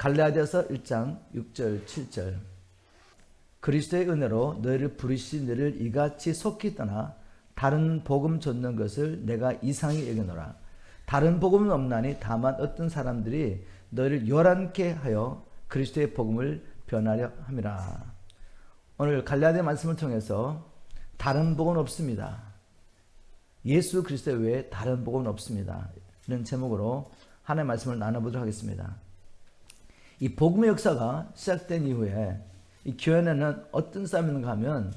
갈라디아서 1장 6절 7절 그리스도의 은혜로 너희를 부르신 너를 이같이 속히 떠나 다른 복음 줬는 것을 내가 이상히 여기노라. 다른 복음은 없나니 다만 어떤 사람들이 너희를 요란케 하여 그리스도의 복음을 변하려 함이라. 오늘 갈라디아 말씀을 통해서 다른 복음은 없습니다. 예수 그리스도 외에 다른 복음은 없습니다. 이런 제목으로 하나의 말씀을 나눠보도록 하겠습니다. 이 복음의 역사가 시작된 이후에 이 교회에는 어떤 싸움이 있는가 하면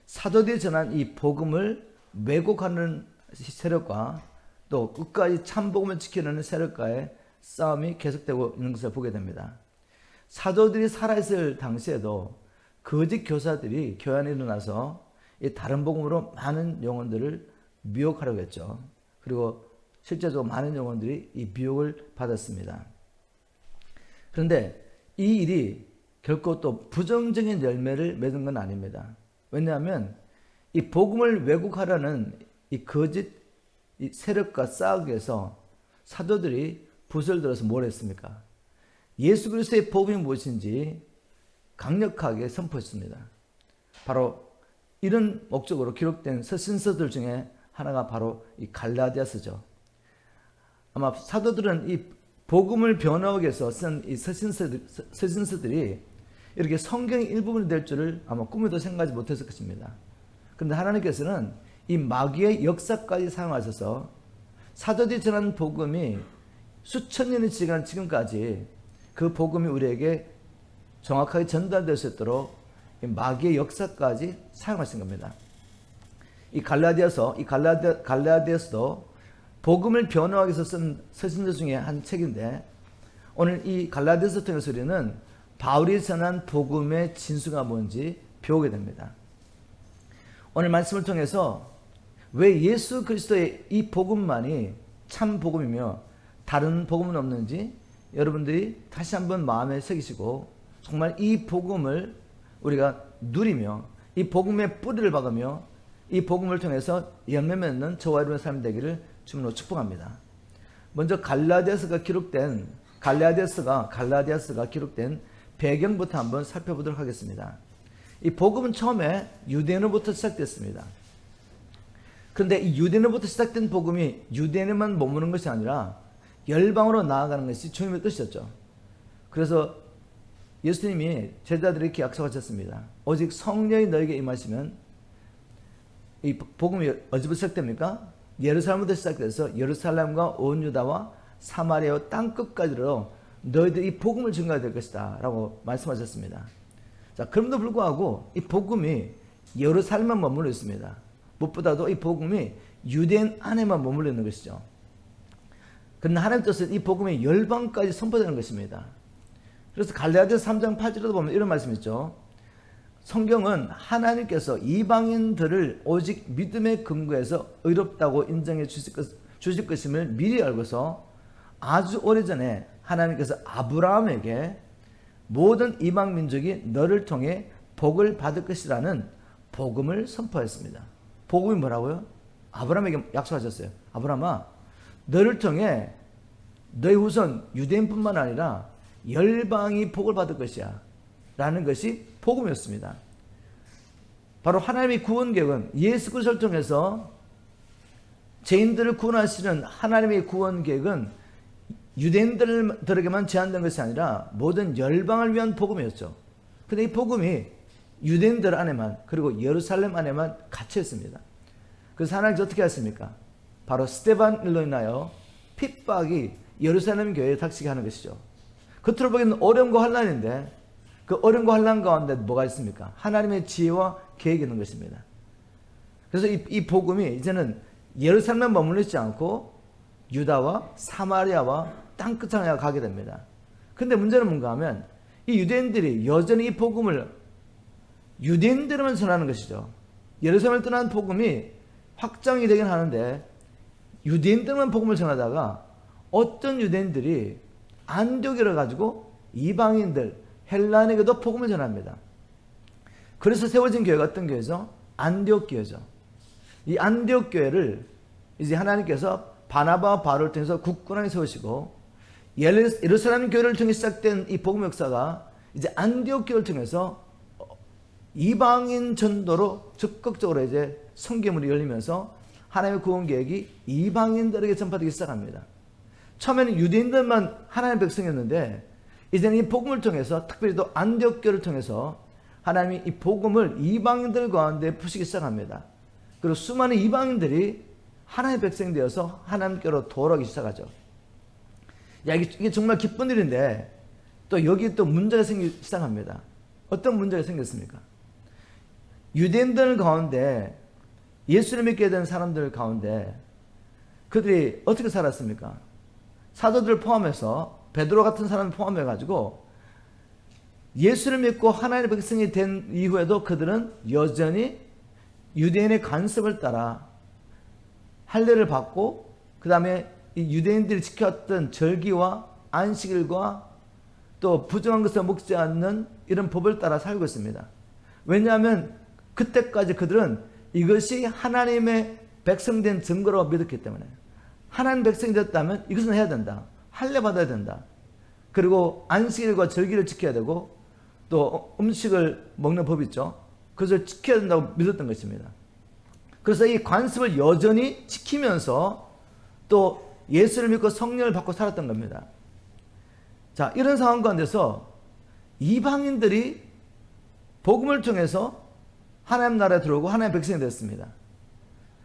사도들이 전한 이 복음을 왜곡하는 세력과 또 끝까지 참 복음을 지키려는 세력과의 싸움이 계속되고 있는 것을 보게 됩니다. 사도들이 살아있을 당시에도 거짓 교사들이 교회 안에 일어나서 이 다른 복음으로 많은 영혼들을 미혹하려고 했죠. 그리고 실제적으로 많은 영혼들이 이 미혹을 받았습니다. 그런데 이 일이 결코 또 부정적인 열매를 맺은 건 아닙니다. 왜냐하면 이 복음을 왜곡하려는 이 거짓 이 세력과 싸우기 위해서 사도들이 붓을 들어서 뭘 했습니까? 예수 그리스도의 복음이 무엇인지 강력하게 선포했습니다. 바로 이런 목적으로 기록된 서신서들 중에 하나가 바로 이 갈라디아서죠. 아마 사도들은 이 복음을 변호하기 위해서 쓴 이 서신서들이 이렇게 성경의 일부분이 될 줄을 아마 꿈에도 생각하지 못했을 것입니다. 그런데 하나님께서는 이 마귀의 역사까지 사용하셔서 사도들이 전한 복음이 수천 년이 지난 지금까지 그 복음이 우리에게 정확하게 전달될 수 있도록 이 마귀의 역사까지 사용하신 겁니다. 이 갈라디아서도 복음을 변호하기 위해서 쓴 서신서 중에 한 책인데 오늘 이 갈라디아서 통해서 우리는 바울이 전한 복음의 진수가 뭔지 배우게 됩니다. 오늘 말씀을 통해서 왜 예수 그리스도의 이 복음만이 참 복음이며 다른 복음은 없는지 여러분들이 다시 한번 마음에 새기시고 정말 이 복음을 우리가 누리며 이 복음의 뿌리를 박으며 이 복음을 통해서 열매 맺는 저와 여러분의 삶이 되기를 주님으로 축복합니다. 먼저 갈라디아서가 기록된 배경부터 한번 살펴보도록 하겠습니다. 이 복음은 처음에 유대인으로부터 시작됐습니다. 그런데 이 유대인으로부터 시작된 복음이 유대인에만 머무는 것이 아니라 열방으로 나아가는 것이 주님의 뜻이었죠. 그래서 예수님이 제자들에게 약속하셨습니다. 오직 성령이 너에게 임하시면 이 복음이 어디부터 시작됩니까? 예루살렘부터 시작돼서 예루살렘과 온 유다와 사마리아와 땅끝까지로 너희들이 이 복음을 증거해야 될 것이다 라고 말씀하셨습니다. 자, 그럼에도 불구하고 이 복음이 예루살렘만 머물러 있습니다. 무엇보다도 이 복음이 유대인 안에만 머물러 있는 것이죠. 그러나 하나님 뜻은 이 복음이 열방까지 선포되는 것입니다. 그래서 갈라디아서 3장 8절에도 보면 이런 말씀이 있죠. 성경은 하나님께서 이방인들을 오직 믿음의 근거에서 의롭다고 인정해 주실 것임을 미리 알고서 아주 오래전에 하나님께서 아브라함에게 모든 이방 민족이 너를 통해 복을 받을 것이라는 복음을 선포했습니다. 복음이 뭐라고요? 아브라함에게 약속하셨어요. 아브라함아, 너를 통해 너희 후손 유대인뿐만 아니라 열방이 복을 받을 것이야 라는 것이 복음이었습니다. 바로 하나님의 구원 계획은 예수 그리스도를 통해서 죄인들을 구원하시는 하나님의 구원 계획은 유대인들에게만 제한된 것이 아니라 모든 열방을 위한 복음이었죠. 그런데 이 복음이 유대인들 안에만 그리고 예루살렘 안에만 갇혀 있습니다. 그래서 하나님께서 어떻게 하십니까? 바로 스데반일로 인하여 핍박이 예루살렘 교회에 닥치게 하는 것이죠. 겉으로 보기에는 어려움과 환난인데 그 어려움과 환난 가운데 뭐가 있습니까? 하나님의 지혜와 계획이 있는 것입니다. 그래서 이 복음이 이제는 예루살렘에 머물러 있지 않고 유다와 사마리아와 땅끝을 가게 됩니다. 그런데 문제는 뭔가 하면 이 유대인들이 여전히 이 복음을 유대인들만 전하는 것이죠. 예루살렘을 떠난 복음이 확장이 되긴 하는데 유대인들만 복음을 전하다가 어떤 유대인들이 안디옥이라 가지고 이방인들 헬라인에게도 복음을 전합니다. 그래서 세워진 교회가 어떤 교회죠? 안디옥 교회죠. 이 안디옥 교회를 이제 하나님께서 바나바와 바울을 통해서 굳건하게 세우시고 예루살렘 교회를 통해 시작된 이 복음 역사가 이제 안디옥 교회를 통해서 이방인 전도로 적극적으로 이제 선교문이 열리면서 하나님의 구원 계획이 이방인들에게 전파되기 시작합니다. 처음에는 유대인들만 하나님의 백성이었는데 이제는 이 복음을 통해서 특별히 또 안디옥 교회를 통해서 하나님이 이 복음을 이방인들 가운데 푸시기 시작합니다. 그리고 수많은 이방인들이 하나님의 백성이 되어서 하나님께로 돌아오기 시작하죠. 야, 이게 정말 기쁜 일인데 또 여기 또 문제가 생기기 시작합니다. 어떤 문제가 생겼습니까? 유대인들 가운데 예수를 믿게 된 사람들 가운데 그들이 어떻게 살았습니까? 사도들 포함해서 베드로 같은 사람을 포함해 가지고 예수를 믿고 하나님의 백성이 된 이후에도 그들은 여전히 유대인의 간섭을 따라 할례를 받고 그 다음에 이 유대인들이 지켰던 절기와 안식일과 또 부정한 것을 먹지 않는 이런 법을 따라 살고 있습니다. 왜냐하면 그때까지 그들은 이것이 하나님의 백성된 증거라고 믿었기 때문에 하나님 백성이 됐다면 이것은 해야 된다. 할례 받아야 된다. 그리고 안식일과 절기를 지켜야 되고 또 음식을 먹는 법이 있죠. 그것을 지켜야 된다고 믿었던 것입니다. 그래서 이 관습을 여전히 지키면서 또 예수를 믿고 성령을 받고 살았던 겁니다. 자, 이런 상황 가운데서 이방인들이 복음을 통해서 하나님 나라에 들어오고 하나님의 백성이 됐습니다.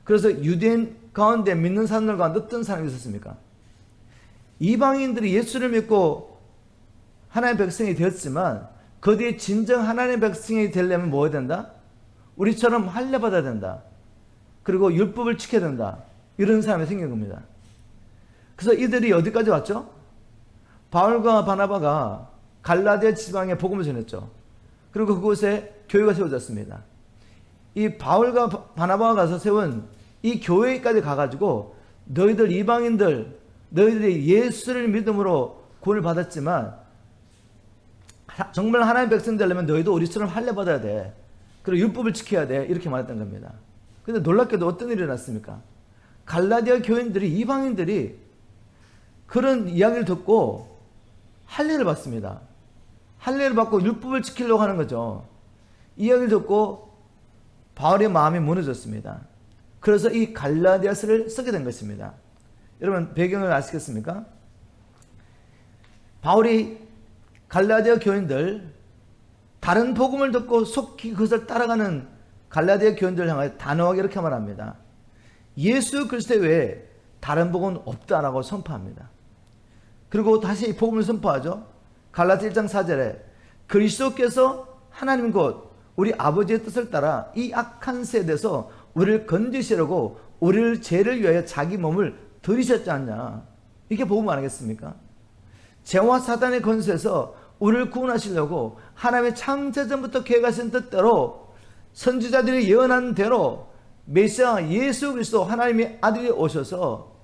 그래서 유대인 가운데 믿는 사람들 가운데 어떤 사람이 있었습니까? 이방인들이 예수를 믿고 하나님의 백성이 되었지만 그들이 진정 하나님의 백성이 되려면 뭐 해야 된다? 우리처럼 할례 받아야 된다. 그리고 율법을 지켜야 된다. 이런 사람이 생긴 겁니다. 그래서 이들이 어디까지 왔죠? 바울과 바나바가 갈라디아 지방에 복음을 전했죠. 그리고 그곳에 교회가 세워졌습니다. 이 바울과 바나바가 가서 세운 이 교회까지 가가지고 너희들 이방인들 너희들이 예수를 믿음으로 구원을 받았지만 정말 하나님의 백성 되려면 너희도 우리처럼 할례 받아야 돼. 그리고 율법을 지켜야 돼. 이렇게 말했던 겁니다. 근데 놀랍게도 어떤 일이 일어났습니까? 갈라디아 교인들이 이방인들이 그런 이야기를 듣고 할례를 받습니다. 할례를 받고 율법을 지키려고 하는 거죠. 이야기를 듣고 바울의 마음이 무너졌습니다. 그래서 이 갈라디아서를 쓰게 된 것입니다. 여러분 배경을 아시겠습니까? 바울이 갈라디아 교인들 다른 복음을 듣고 속히 그것을 따라가는 갈라디아 교인들을 향하여 단호하게 이렇게 말합니다. 예수 그리스도 외에 다른 복음은 없다라고 선포합니다. 그리고 다시 이 복음을 선포하죠. 갈라디아 1장 4절에 그리스도께서 하나님 곧 우리 아버지의 뜻을 따라 이 악한 세대에서 우리를 건지시려고 우리를 죄를 위하여 자기 몸을 들이셨지 않냐. 이게 복음 아니겠습니까? 죄와 사단의 권세에서 우리를 구원하시려고 하나님의 창세전부터 계획하신 뜻대로 선지자들이 예언한 대로 메시아 예수 그리스도 하나님의 아들이 오셔서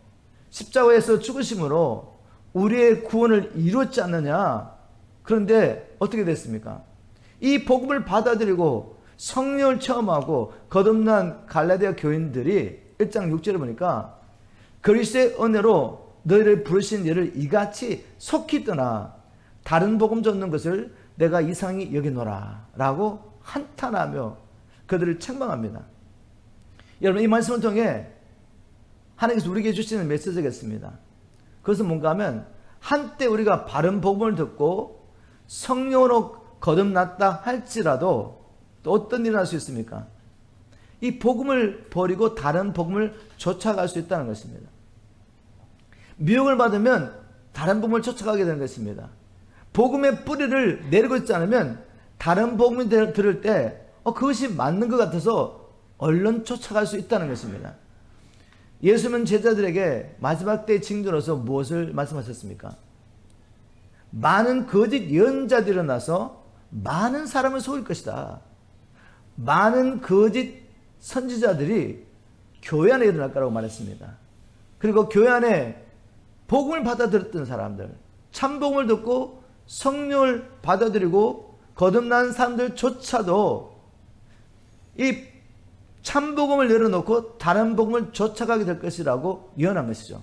십자가에서 죽으심으로 우리의 구원을 이뤘지 않느냐. 그런데 어떻게 됐습니까? 이 복음을 받아들이고 성령을 체험하고 거듭난 갈라디아 교인들이 1장 6절을 보니까 그리스도의 은혜로 너희를 부르신 일을 이같이 속히 떠나 다른 복음 전는 것을 내가 이상히 여기노라 라고 한탄하며 그들을 책망합니다. 여러분 이 말씀을 통해 하나님께서 우리에게 주시는 메시지겠습니다. 그것은 뭔가 하면 한때 우리가 바른 복음을 듣고 성령으로 거듭났다 할지라도 또 어떤 일이 날 수 있습니까? 이 복음을 버리고 다른 복음을 쫓아갈 수 있다는 것입니다. 미혹을 받으면 다른 복음을 쫓아가게 되는 것입니다. 복음의 뿌리를 내리고 있지 않으면 다른 복음을 들을 때 그것이 맞는 것 같아서 얼른 쫓아갈 수 있다는 것입니다. 예수님은 제자들에게 마지막 때의 징조로서 무엇을 말씀하셨습니까? 많은 거짓 예언자들이 일어나서 많은 사람을 속일 것이다. 많은 거짓 선지자들이 교회 안에 일어날 거라고 말했습니다. 그리고 교회 안에 복음을 받아들였던 사람들, 참복음을 듣고 성령을 받아들이고 거듭난 사람들조차도 이 참복음을 내려놓고 다른 복음을 쫓아가게 될 것이라고 예언한 것이죠.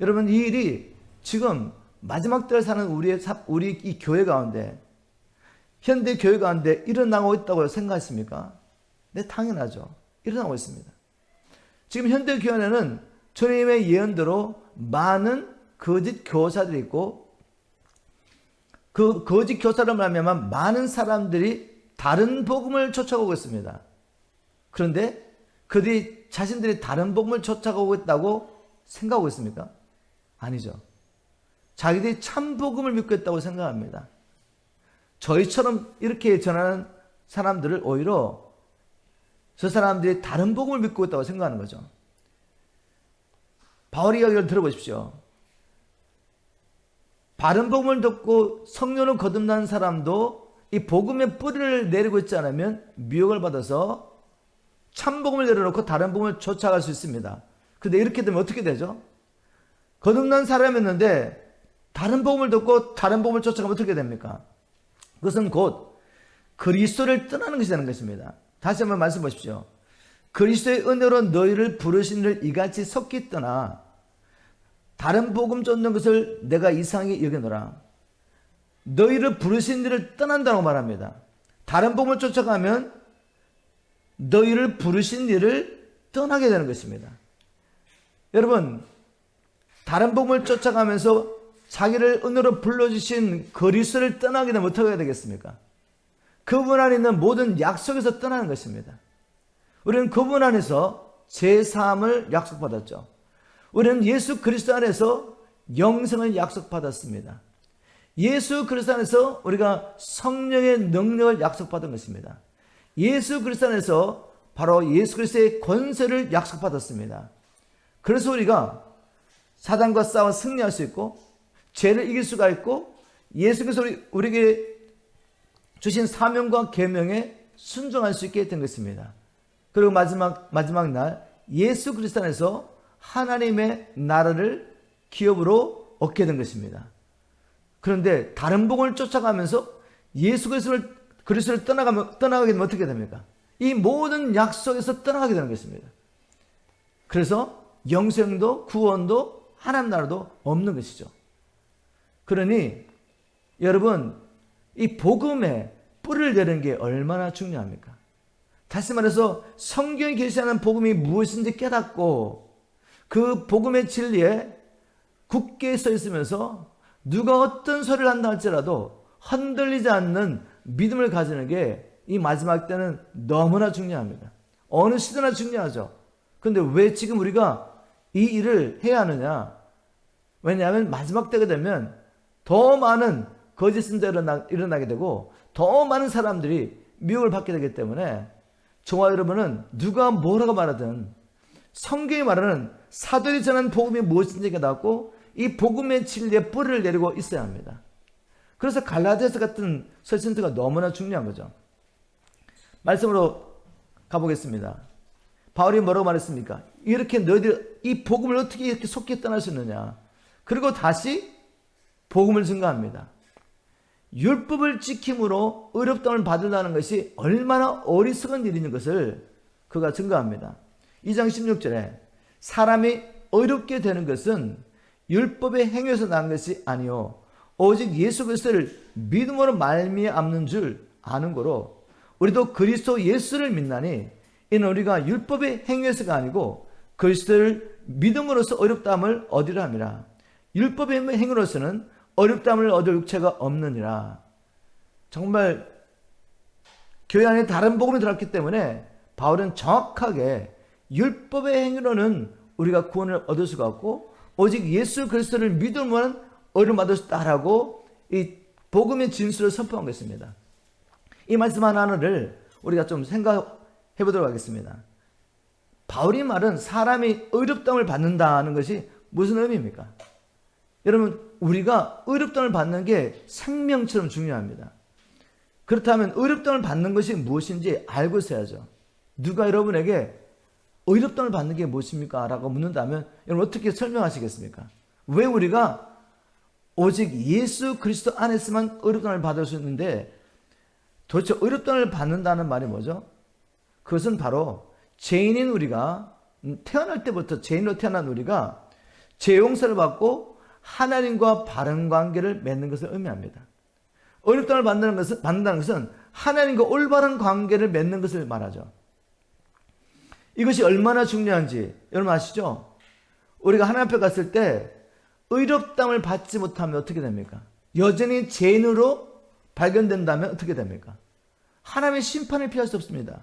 여러분 이 일이 지금 마지막 때를 사는 우리 이 교회 가운데, 현대 교회 가운데 일어나고 있다고 생각하십니까? 네, 당연하죠. 일어나고 있습니다. 지금 현대 교회 안에는 주님의 예언대로 많은 거짓 교사들이 있고, 그 거짓 교사를 말하면 많은 사람들이 다른 복음을 쫓아가고 있습니다. 그런데 그들이 자신들이 다른 복음을 쫓아가고 있다고 생각하고 있습니까? 아니죠. 자기들이 참 복음을 믿고 있다고 생각합니다. 저희처럼 이렇게 전하는 사람들을 오히려 저 사람들이 다른 복음을 믿고 있다고 생각하는 거죠. 바울 이야기를 들어보십시오. 바른 복음을 듣고 성령을 거듭난 사람도 이 복음의 뿌리를 내리고 있지 않으면 미혹을 받아서 참 복음을 내려놓고 다른 복음을 쫓아갈 수 있습니다. 그런데 이렇게 되면 어떻게 되죠? 거듭난 사람이었는데 다른 복음을 듣고 다른 복음을 쫓아가면 어떻게 됩니까? 그것은 곧 그리스도를 떠나는 것이 되는 것입니다. 다시 한번 말씀 보십시오. 그리스도의 은혜로 너희를 부르신 이를 이같이 속히 떠나 다른 복음 쫓는 것을 내가 이상히 여기노라. 너희를 부르신 이를 떠난다고 말합니다. 다른 복음을 쫓아가면 너희를 부르신 이를 떠나게 되는 것입니다. 여러분, 다른 복음을 쫓아가면서 자기를 은혜로 불러주신 그리스도를 떠나게 되면 어떻게 해야 되겠습니까? 그분 안에 있는 모든 약속에서 떠나는 것입니다. 우리는 그분 안에서 제3을 약속받았죠. 우리는 예수 그리스도 안에서 영생을 약속받았습니다. 예수 그리스도 안에서 우리가 성령의 능력을 약속받은 것입니다. 예수 그리스도 안에서 바로 예수 그리스도의 권세를 약속받았습니다. 그래서 우리가 사단과 싸워 승리할 수 있고 죄를 이길 수가 있고 예수께서 우리에게 주신 사명과 계명에 순종할 수 있게 된 것입니다. 그리고 마지막 날 예수 그리스도 안에서 하나님의 나라를 기업으로 얻게 된 것입니다. 그런데 다른 복음을 쫓아가면서 예수 그리스도를 떠나가게 되면 어떻게 됩니까? 이 모든 약속에서 떠나가게 되는 것입니다. 그래서 영생도 구원도 하나님 나라도 없는 것이죠. 그러니 여러분, 이 복음에 뿌리를 내는 게 얼마나 중요합니까? 다시 말해서 성경이 계시하는 복음이 무엇인지 깨닫고 그 복음의 진리에 굳게 서 있으면서 누가 어떤 소리를 한다 할지라도 흔들리지 않는 믿음을 가지는 게 이 마지막 때는 너무나 중요합니다. 어느 시대나 중요하죠. 그런데 왜 지금 우리가 이 일을 해야 하느냐? 왜냐하면 마지막 때가 되면 더 많은 거짓 선지자가 일어나게 되고 더 많은 사람들이 미혹을 받게 되기 때문에 저와 여러분은 누가 뭐라고 말하든 성경이 말하는 사도들이 전하는 복음이 무엇인지 깨닫고 이 복음의 진리에 뿌리를 내리고 있어야 합니다. 그래서 갈라디아서 같은 설신트가 너무나 중요한 거죠. 말씀으로 가보겠습니다. 바울이 뭐라고 말했습니까? 이렇게 너희들 이 복음을 어떻게 이렇게 속히 떠날 수 있느냐? 그리고 다시 복음을 증거합니다. 율법을 지킴으로 의롭다함을 받으려는 것이 얼마나 어리석은 일인 것을 그가 증거합니다. 2장 16절에 사람이 의롭게 되는 것은 율법의 행위에서 난 것이 아니요 오직 예수 그리스도를 믿음으로 말미암는 줄 아는 거로 우리도 그리스도 예수를 믿나니 이는 우리가 율법의 행위에서가 아니고 그리스도를 믿음으로써 의롭다함을 얻으려 함이라. 율법의 행위로서는 의롭다함을 얻을 육체가 없느니라. 정말 교회 안에 다른 복음이 들어왔기 때문에 바울은 정확하게 율법의 행위로는 우리가 구원을 얻을 수가 없고 오직 예수 그리스도를 믿음으로는 의를 받을 수 있다라고 이 복음의 진술을 선포한 것입니다. 이 말씀 하나를 우리가 좀 생각해 보도록 하겠습니다. 바울이 말은 사람이 의롭다함을 받는다는 것이 무슨 의미입니까? 여러분, 우리가 의롭다함을 받는 게 생명처럼 중요합니다. 그렇다면 의롭다함을 받는 것이 무엇인지 알고 있어야죠. 누가 여러분에게 의롭다함을 받는 게 무엇입니까? 라고 묻는다면 여러분 어떻게 설명하시겠습니까? 왜 우리가 오직 예수 그리스도 안에서만 의롭다함을 받을 수 있는데 도대체 의롭다함을 받는다는 말이 뭐죠? 그것은 바로 죄인인 우리가 태어날 때부터 죄인으로 태어난 우리가 죄 용서를 받고 하나님과 바른 관계를 맺는 것을 의미합니다. 어렵다를 받는다는 것은 하나님과 올바른 관계를 맺는 것을 말하죠. 이것이 얼마나 중요한지 여러분 아시죠? 우리가 하나님 앞에 갔을 때 의롭다함을 받지 못하면 어떻게 됩니까? 여전히 죄인으로 발견된다면 어떻게 됩니까? 하나님의 심판을 피할 수 없습니다.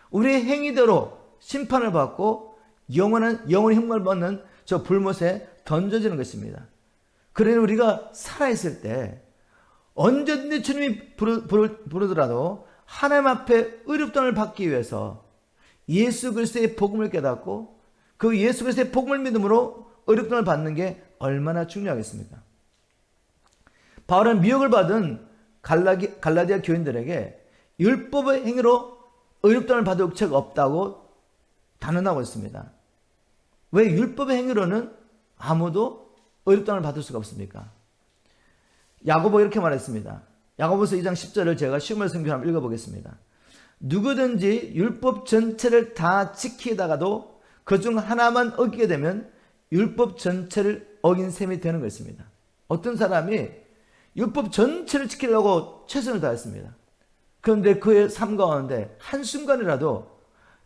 우리의 행위대로 심판을 받고 영원히 형벌 받는 저 불못에 던져지는 것입니다. 그러니 우리가 살아있을 때 언제든지 주님이 부르더라도 하나님 앞에 의롭다함을 받기 위해서 예수 그리스도의 복음을 깨닫고 그 예수 그리스도의 복음을 믿음으로 의롭다함을 받는 게 얼마나 중요하겠습니까? 바울은 미혹을 받은 갈라디아 교인들에게 율법의 행위로 의롭다함을 받을 업체가 없다고 단언하고 있습니다. 왜 율법의 행위로는 아무도 의롭다함을 받을 수가 없습니까? 야고보 이렇게 말했습니다. 야고보서 2장 10절을 제가 시험을 성경 한번 읽어보겠습니다. 누구든지 율법 전체를 다 지키다가도 그중 하나만 어기게 되면 율법 전체를 어긴 셈이 되는 것입니다. 어떤 사람이 율법 전체를 지키려고 최선을 다했습니다. 그런데 그의 삶 가운데 한순간이라도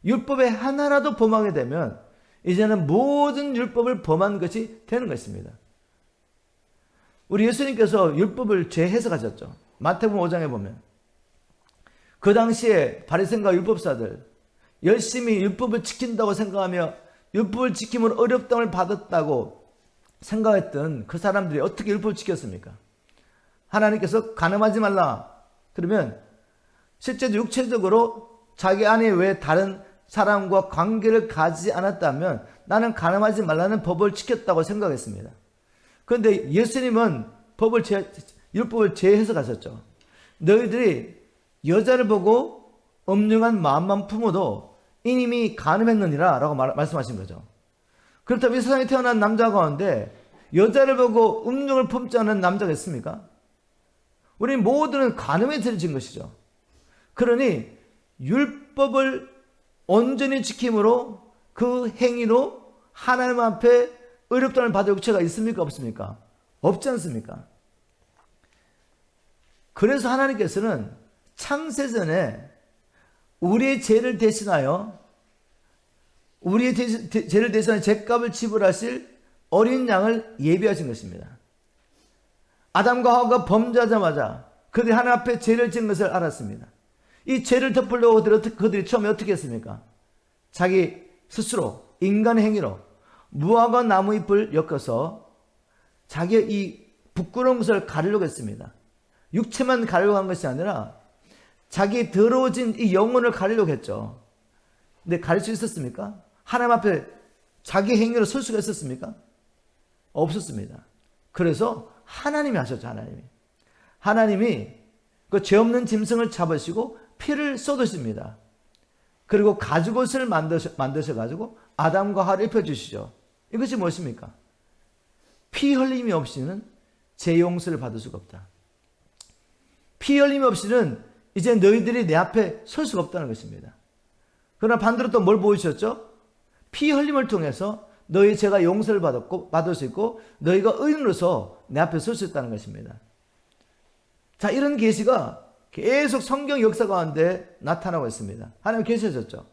율법의 하나라도 범하게 되면 이제는 모든 율법을 범한 것이 되는 것입니다. 우리 예수님께서 율법을 재해석하셨죠. 마태복음 5장에 보면 그 당시에 바리새인과 율법사들 열심히 율법을 지킨다고 생각하며 율법을 지킴으로 어렵다함을 받았다고 생각했던 그 사람들이 어떻게 율법을 지켰습니까? 하나님께서 간음하지 말라 그러면 실제로 육체적으로 자기 안에 왜 다른 사람과 관계를 가지지 않았다면 나는 간음하지 말라는 법을 지켰다고 생각했습니다. 그런데 예수님은 율법을 재해석하셨죠. 너희들이 여자를 보고 엄령한 마음만 품어도 이님이 간음했느니라 라고 말씀하신 거죠. 그렇다면 이 세상에 태어난 남자 가운데 여자를 보고 음욕을 품지 않은 남자가 있습니까? 우리 모두는 간음에 들어진 것이죠. 그러니 율법을 온전히 지킴으로 그 행위로 하나님 앞에 의롭다함을 받을 육체가 있습니까? 없습니까? 없지 않습니까? 그래서 하나님께서는 창세전에 우리의 죄를 대신하여 죄값을 지불하실 어린 양을 예비하신 것입니다. 아담과 하와가 범죄하자마자 그들이 하나님 앞에 죄를 지은 것을 알았습니다. 이 죄를 덮으려고 그들이 처음에 어떻게 했습니까? 자기 스스로 인간의 행위로 무화과 나무 잎을 엮어서 자기의 이 부끄러운 것을 가리려고 했습니다. 육체만 가리려고 한 것이 아니라 자기 더러워진 이 영혼을 가리려고 했죠. 근데 가릴 수 있었습니까? 하나님 앞에 자기 행위로 설 수가 있었습니까? 없었습니다. 그래서 하나님이 하셨죠. 하나님이 그 죄 없는 짐승을 잡으시고 피를 쏟으십니다. 그리고 가죽옷을 만드셔가지고 아담과 하와를 입혀주시죠. 이것이 무엇입니까? 피 흘림이 없이는 죄 용서를 받을 수가 없다. 피 흘림이 없이는 이제 너희들이 내 앞에 설 수가 없다는 것입니다. 그러나 반대로 또 뭘 보여주셨죠? 피 흘림을 통해서 너희 죄가 용서를 받을 수 있고 너희가 의인으로서 내 앞에 설 수 있다는 것입니다. 자, 이런 계시가 계속 성경 역사 가운데 나타나고 있습니다. 하나님 계시하셨죠.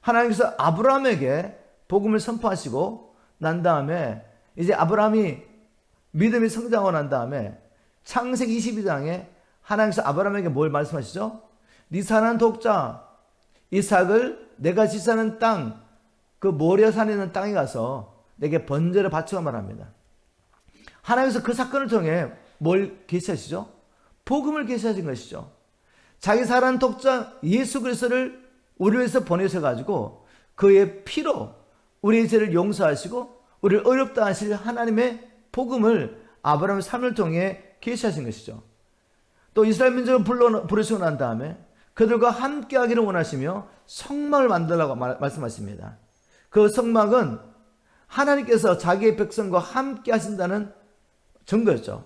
하나님께서 아브라함에게 복음을 선포하시고 난 다음에 이제 아브라함이 믿음이 성장하고 난 다음에 창세기 22장에 하나님께서 아브라함에게 뭘 말씀하시죠? 네 사랑하는 독자 이삭을 내가 지사는 땅, 그 모리아산에 있는 땅에 가서 내게 번제를 바치고 말합니다. 하나님께서 그 사건을 통해 뭘 계시하시죠? 복음을 계시하신 것이죠. 자기 사랑하는 독자 예수 그리스도를 우리를 위해서 보내셔가지고 그의 피로 우리의 죄를 용서하시고 우리를 어렵다 하실 하나님의 복음을 아브라함의 삶을 통해 계시하신 것이죠. 또 이스라엘 민족을 부르시고 난 다음에 그들과 함께 하기를 원하시며 성막을 만들라고 말씀하십니다. 그 성막은 하나님께서 자기의 백성과 함께 하신다는 증거였죠.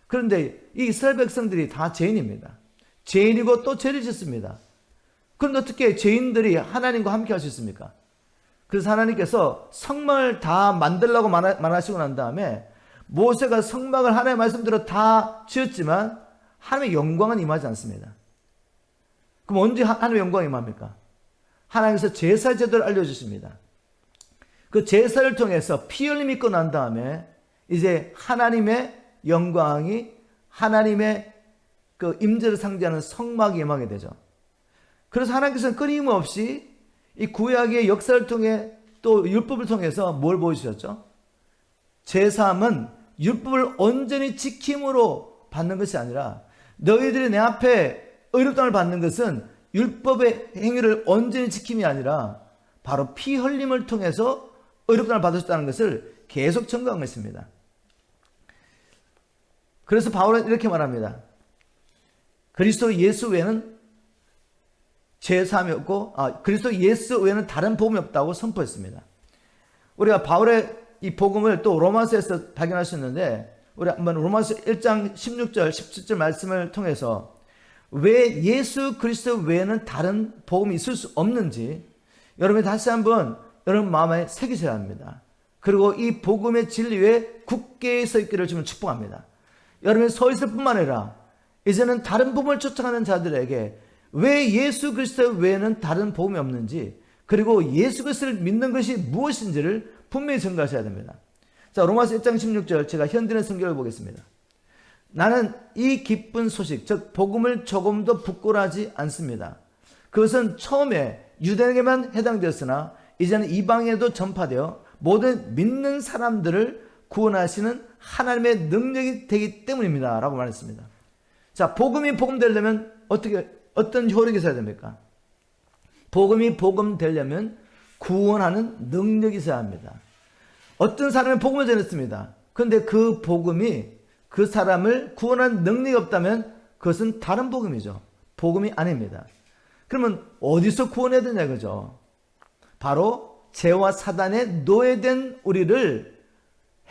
그런데 이 이스라엘 백성들이 다 죄인입니다. 죄인이고 또 죄를 짓습니다. 그런데 어떻게 죄인들이 하나님과 함께 할 수 있습니까? 그래서 하나님께서 성막을 다 만들라고 말하시고 난 다음에 모세가 성막을 하나님의 말씀대로 다 지었지만 하나님의 영광은 임하지 않습니다. 그럼 언제 하나님의 영광이 임합니까? 하나님께서 제사 제도를 알려주십니다. 그 제사를 통해서 피 흘림이 있고 난 다음에 이제 하나님의 영광이, 하나님의 그 임재를 상징하는 성막이 임하게 되죠. 그래서 하나님께서는 끊임없이 이 구약의 역사를 통해 또 율법을 통해서 뭘 보여주셨죠? 제사함은 율법을 온전히 지킴으로 받는 것이 아니라, 너희들이 내 앞에 의롭다함을 받는 것은 율법의 행위를 온전히 지킴이 아니라 바로 피 흘림을 통해서 의롭다함을 받으셨다는 것을 계속 증거한 것입니다. 그래서 바울은 이렇게 말합니다. 그리스도 예수 외에는 제사함이 없고, 그리스도 예수 외에는 다른 복음이 없다고 선포했습니다. 우리가 바울의 이 복음을 또 로마서에서 발견할 수 있는데, 우리 한번 로마서 1장 16절, 17절 말씀을 통해서 왜 예수 그리스도 외에는 다른 복음이 있을 수 없는지 여러분이 다시 한번 여러분 마음에 새기셔야 합니다. 그리고 이 복음의 진리에 굳게 서 있기를 주면 축복합니다. 여러분이 서 있을 뿐만 아니라 이제는 다른 복음을 쫓아가는 자들에게 왜 예수 그리스도 외에는 다른 복음이 없는지, 그리고 예수 그리스도를 믿는 것이 무엇인지를 분명히 증거하셔야 됩니다. 자, 로마서 1장 16절 제가 현대의 성경을 보겠습니다. 나는 이 기쁜 소식, 즉 복음을 조금도 부끄러워하지 않습니다. 그것은 처음에 유대인에게만 해당되었으나 이제는 이방인에도 전파되어 모든 믿는 사람들을 구원하시는 하나님의 능력이 되기 때문입니다 라고 말했습니다. 자, 복음이 복음되려면 어떤 효력이 있어야 됩니까? 복음이 복음되려면 구원하는 능력이 있어야 합니다. 어떤 사람이 복음을 전했습니다. 그런데 그 복음이 그 사람을 구원하는 능력이 없다면 그것은 다른 복음이죠. 복음이 아닙니다. 그러면 어디서 구원해야 되냐 이거죠. 바로 죄와 사단에 노예된 우리를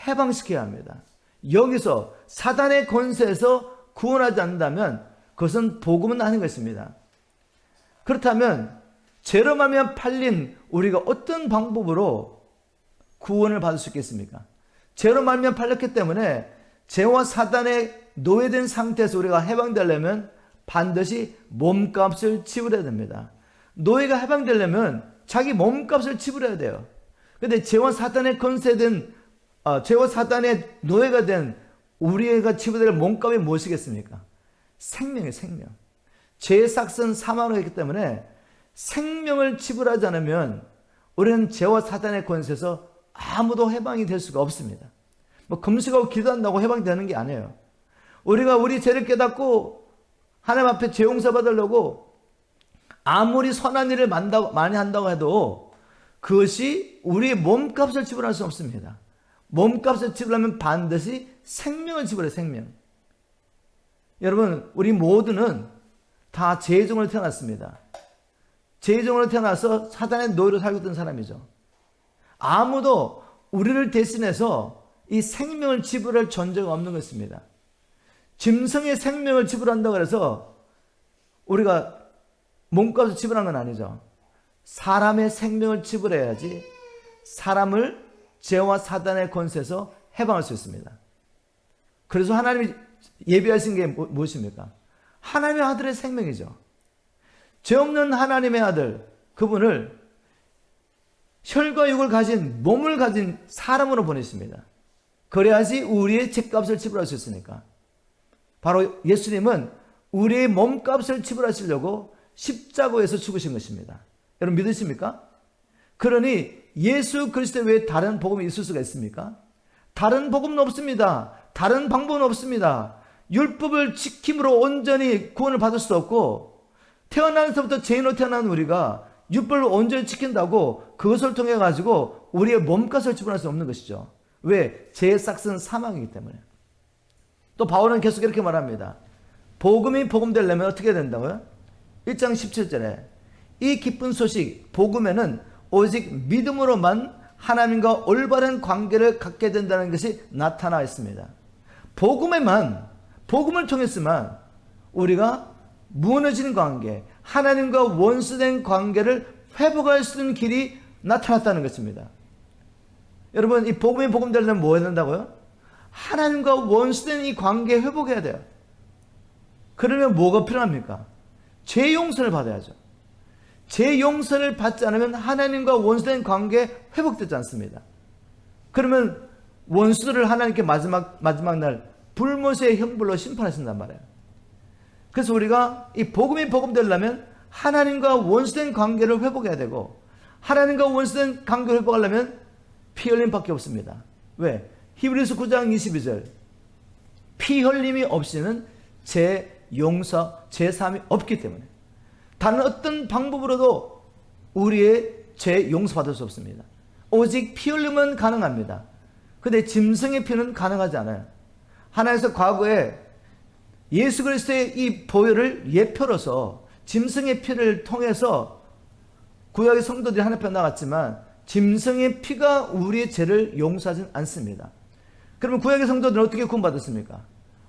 해방시켜야 합니다. 여기서 사단의 권세에서 구원하지 않는다면 그것은 복음은 아닌 것입니다. 그렇다면 죄로 말미암아 팔린 우리가 어떤 방법으로 구원을 받을 수 있겠습니까? 죄로 말미암아 팔렸기 때문에 죄와 사단에 노예된 상태에서 우리가 해방되려면 반드시 몸값을 지불해야 됩니다. 노예가 해방되려면 자기 몸값을 지불해야 돼요. 그런데 죄와 사단의 권세된 죄와 사단의 노예가 된 우리가 지불할 몸값이 무엇이겠습니까? 생명이에요, 생명. 죄의 삭은 사망을 했기 때문에 생명을 지불하지 않으면 우리는 죄와 사단의 권세에서 아무도 해방이 될 수가 없습니다. 뭐 금식하고 기도한다고 해방되는 게 아니에요. 우리가 우리 죄를 깨닫고 하나님 앞에 죄 용서 받으려고 아무리 선한 일을 많이 한다고 해도 그것이 우리의 몸값을 지불할 수 없습니다. 몸값을 지불하면 반드시 생명을 지불해요, 생명. 여러분, 우리 모두는 다 죄종으로 태어났습니다. 죄종으로 태어나서 사단의 노예로 살고 있던 사람이죠. 아무도 우리를 대신해서 이 생명을 지불할 존재가 없는 것입니다. 짐승의 생명을 지불한다고 해서 우리가 몸값을 지불한 건 아니죠. 사람의 생명을 지불해야지 사람을 죄와 사단의 권세에서 해방할 수 있습니다. 그래서 하나님이 예비하신 게 무엇입니까? 하나님의 아들의 생명이죠. 죄 없는 하나님의 아들, 그분을 혈과 육을 가진, 몸을 가진 사람으로 보내십니다. 그래야지 우리의 죄값을 지불할 수 있으니까. 바로 예수님은 우리의 몸값을 지불하시려고 십자가에서 죽으신 것입니다. 여러분 믿으십니까? 그러니 예수 그리스도 외에 다른 복음이 있을 수가 있습니까? 다른 복음은 없습니다. 다른 방법은 없습니다. 율법을 지킴으로 온전히 구원을 받을 수도 없고, 태어나면서부터 죄인으로 태어난 우리가 율법을 온전히 지킨다고 그것을 통해 가지고 우리의 몸값을 지불할 수 없는 것이죠. 왜? 죄의 삭은 사망이기 때문에. 또 바울은 계속 이렇게 말합니다. 복음이 복음되려면 어떻게 된다고요? 1장 17절에 이 기쁜 소식, 복음에는 오직 믿음으로만 하나님과 올바른 관계를 갖게 된다는 것이 나타나 있습니다. 복음을 통해서만 우리가 무너진 관계, 하나님과 원수된 관계를 회복할 수 있는 길이 나타났다는 것입니다. 여러분, 이 복음이 복음되려면 뭐 해야 된다고요? 하나님과 원수된 이 관계 회복해야 돼요. 그러면 뭐가 필요합니까? 죄 용서를 받아야죠. 죄 용서를 받지 않으면 하나님과 원수된 관계 회복되지 않습니다. 그러면 원수들을 하나님께 마지막 날 불못의 형벌로 심판하신단 말이에요. 그래서 우리가 이 복음이 복음되려면 하나님과 원수된 관계를 회복해야 되고, 하나님과 원수된 관계를 회복하려면 피 흘림밖에 없습니다. 왜? 히브리서 9장 22절, 피 흘림이 없이는 제 용서, 제 사함이 없기 때문에 다른 어떤 방법으로도 우리의 죄 용서받을 수 없습니다. 오직 피 흘림은 가능합니다. 근데 짐승의 피는 가능하지 않아요. 하나님께서 과거에 예수 그리스도의 이 보혈을 예표로서 짐승의 피를 통해서 구약의 성도들이 하나님 앞에 나갔지만 짐승의 피가 우리의 죄를 용서하지 않습니다. 그러면 구약의 성도들은 어떻게 구원받았습니까?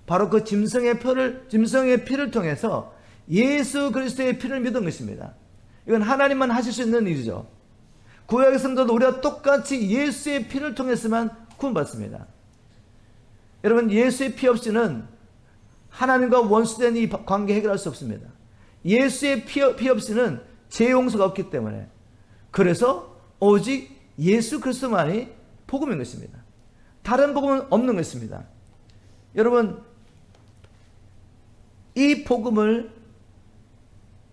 바로 그 짐승의 피를 통해서 예수 그리스도의 피를 믿은 것입니다. 이건 하나님만 하실 수 있는 일이죠. 구약의 성도도 우리가 똑같이 예수의 피를 통해서만 구원받습니다. 여러분, 예수의 피 없이는 하나님과 원수된 이 관계 해결할 수 없습니다. 예수의 피 없이는 죄 용서가 없기 때문에, 그래서 오직 예수 그리스도만이 복음인 것입니다. 다른 복음은 없는 것입니다. 여러분, 이 복음을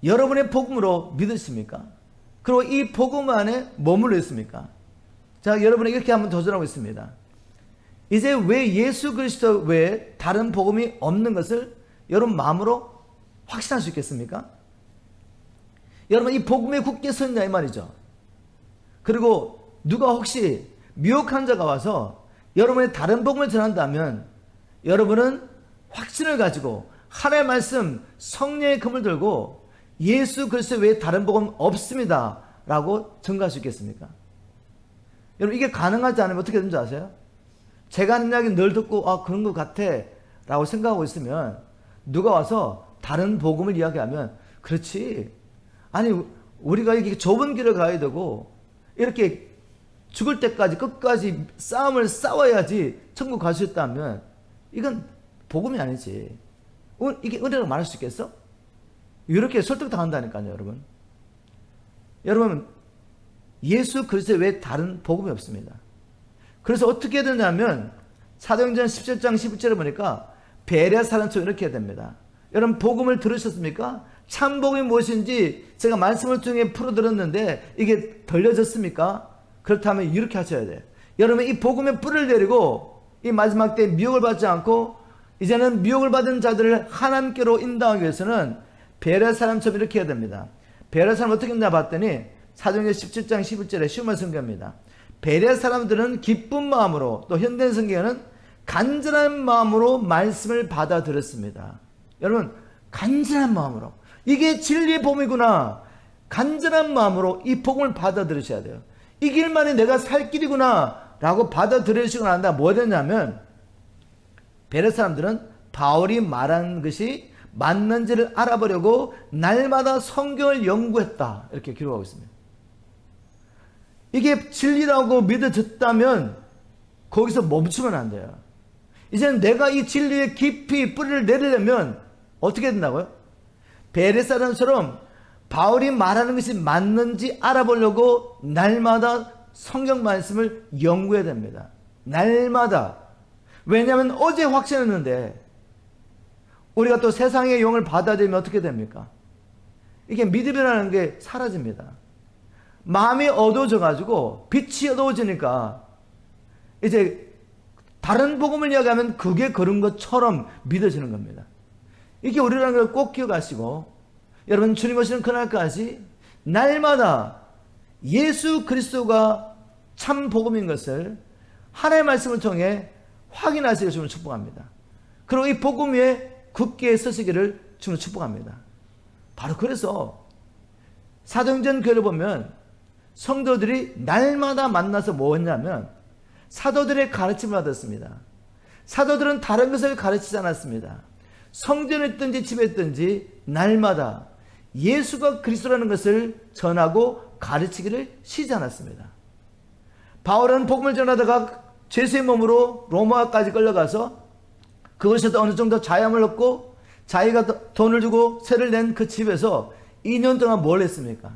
여러분의 복음으로 믿으십니까? 그리고 이 복음 안에 머물러 있습니까? 자, 여러분이 이렇게 한번 도전하고 있습니다. 이제 왜 예수 그리스도 외에 다른 복음이 없는 것을 여러분 마음으로 확신할 수 있겠습니까? 여러분, 이 복음에 굳게 서 있냐 이 말이죠. 그리고 누가 혹시 미혹한 자가 와서 여러분의 다른 복음을 전한다면 여러분은 확신을 가지고 하나님의 말씀, 성령의 금을 들고 예수 그리스도 외에 다른 복음 없습니다 라고 증거할 수 있겠습니까? 여러분, 이게 가능하지 않으면 어떻게 되는지 아세요? 제가 하는 이야기 늘 듣고 그런 것 같아 라고 생각하고 있으면 누가 와서 다른 복음을 이야기하면, 그렇지, 아니 우리가 이렇게 좁은 길을 가야 되고 이렇게 죽을 때까지 끝까지 싸움을 싸워야지 천국 갈 수 있다면 이건 복음이 아니지. 이게 은혜라고 말할 수 있겠어? 이렇게 설득당한다니까요. 여러분, 예수 그리스도 외에 다른 복음이 없습니다. 그래서 어떻게 되냐면 사도행전 17장 11절에 보니까 베레아 사람처럼 이렇게 해야 됩니다. 여러분, 복음을 들으셨습니까? 참 복음이 무엇인지 제가 말씀을 통해 풀어드렸는데 이게 들려졌습니까? 그렇다면 이렇게 하셔야 돼요. 여러분, 이 복음의 뿔을 내리고 이 마지막 때 미혹을 받지 않고 이제는 미혹을 받은 자들을 하나님께로 인도하기 위해서는 베레아 사람처럼 이렇게 해야 됩니다. 베레아 사람 어떻게 했나 봤더니 사도행전 17장 11절에 쉬운 말씀 성경입니다. 베레아 사람들은 기쁜 마음으로, 또 현대 성경에는 간절한 마음으로 말씀을 받아들였습니다. 여러분, 간절한 마음으로, 이게 진리의 복음이구나, 간절한 마음으로 이 복음을 받아들이셔야 돼요. 이 길만이 내가 살 길이구나 라고 받아들이시고 난 다음에 뭐 되냐면, 베레아 사람들은 바울이 말한 것이 맞는지를 알아보려고 날마다 성경을 연구했다 이렇게 기록하고 있습니다. 이게 진리라고 믿어졌다면 거기서 멈추면 안 돼요. 이제는 내가 이 진리에 깊이 뿌리를 내리려면 어떻게 된다고요? 베레아 사람처럼 바울이 말하는 것이 맞는지 알아보려고 날마다 성경 말씀을 연구해야 됩니다. 날마다. 왜냐하면 어제 확신했는데 우리가 또 세상의 용을 받아들이면 어떻게 됩니까? 이게 믿음이라는 게 사라집니다. 마음이 어두워져 가지고 빛이 어두워지니까 이제 다른 복음을 이야기하면 그게 그런 것처럼 믿어지는 겁니다. 이게 우리라는 걸 꼭 기억하시고, 여러분, 주님 오시는 그날까지 날마다 예수 그리스도가 참 복음인 것을 하나님의 말씀을 통해 확인하시기를 주님을 축복합니다. 그리고 이 복음 위에 굳게 서시기를 주님을 축복합니다. 바로 그래서 사도행전 교회를 보면 성도들이 날마다 만나서 뭐 했냐면 사도들의 가르침을 받았습니다. 사도들은 다른 것을 가르치지 않았습니다. 성전에 있든지 집에 있든지 날마다 예수가 그리스도라는 것을 전하고 가르치기를 쉬지 않았습니다. 바울은 복음을 전하다가 죄수의 몸으로 로마까지 끌려가서 그곳에서 어느 정도 자유함을 얻고 자기가 돈을 주고 세를 낸 그 집에서 2년 동안 뭘 했습니까?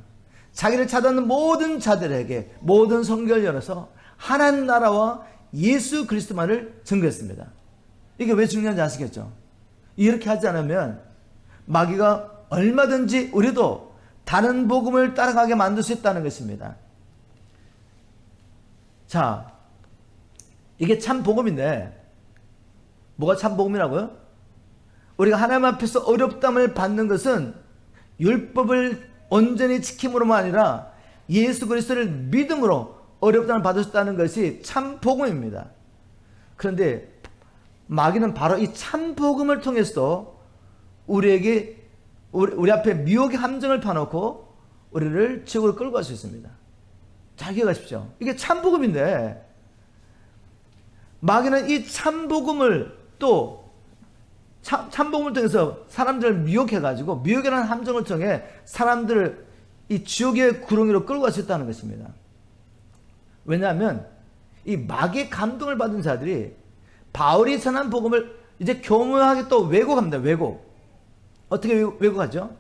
자기를 찾아오는 모든 자들에게 모든 성결을 열어서 하나님 나라와 예수 그리스도만을 증거했습니다. 이게 왜 중요한지 아시겠죠? 이렇게 하지 않으면 마귀가 얼마든지 우리도 다른 복음을 따라가게 만들 수 있다는 것입니다. 자, 이게 참 복음인데 뭐가 참 복음이라고요? 우리가 하나님 앞에서 어렵담을 받는 것은 율법을 온전히 지킴으로만 아니라 예수 그리스도를 믿음으로 어렵담을 받을 수 있다는 것이 참 복음입니다. 그런데 마귀는 바로 이 참 복음을 통해서 우리에게 우리 앞에 미혹의 함정을 파놓고 우리를 지옥으로 끌고 갈 수 있습니다. 잘 기억하십시오. 이게 참 복음인데 마귀는 이 참 복음을 또 참복음을 통해서 사람들을 미혹해가지고 미혹이라는 함정을 통해 사람들을 이 지옥의 구렁이로 끌고 갈 수 있다는 것입니다. 왜냐하면 이 마귀의 감동을 받은 자들이 바울이 전한 복음을 이제 교묘하게 또 왜곡합니다. 왜곡. 어떻게 왜곡하죠?